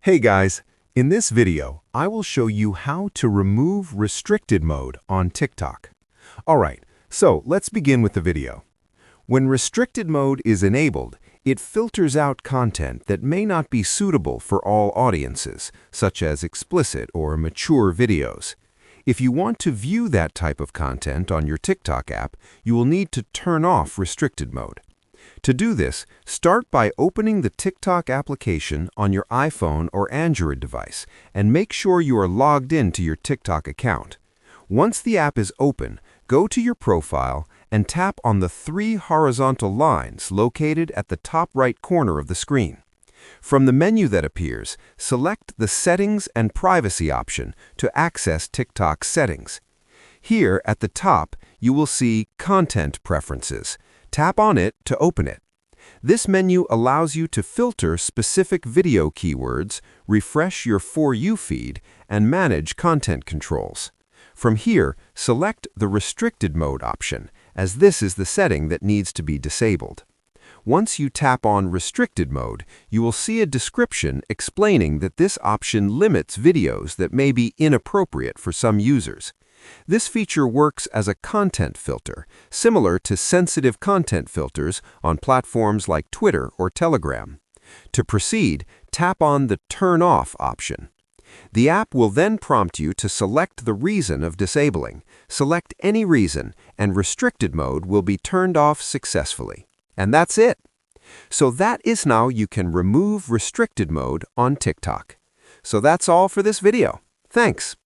Hey guys, in this video, I will show you how to remove restricted mode on TikTok. Alright, so let's begin with the video. When restricted mode is enabled, it filters out content that may not be suitable for all audiences, such as explicit or mature videos. If you want to view that type of content on your TikTok app, you will need to turn off restricted mode. To do this, start by opening the TikTok application on your iPhone or Android device and make sure you are logged in to your TikTok account. Once the app is open, go to your profile and tap on the three horizontal lines located at the top right corner of the screen. From the menu that appears, select the Settings and Privacy option to access TikTok's settings. Here at the top, you will see Content Preferences. Tap on it to open it. This menu allows you to filter specific video keywords, refresh your For You feed, and manage content controls. From here, select the Restricted Mode option, as this is the setting that needs to be disabled. Once you tap on Restricted Mode, you will see a description explaining that this option limits videos that may be inappropriate for some users. This feature works as a content filter, similar to sensitive content filters on platforms like Twitter or Telegram. To proceed, tap on the Turn Off option. The app will then prompt you to select the reason of disabling. Select any reason, and restricted mode will be turned off successfully. And that's it. So that is how you can remove restricted mode on TikTok. So that's all for this video. Thanks.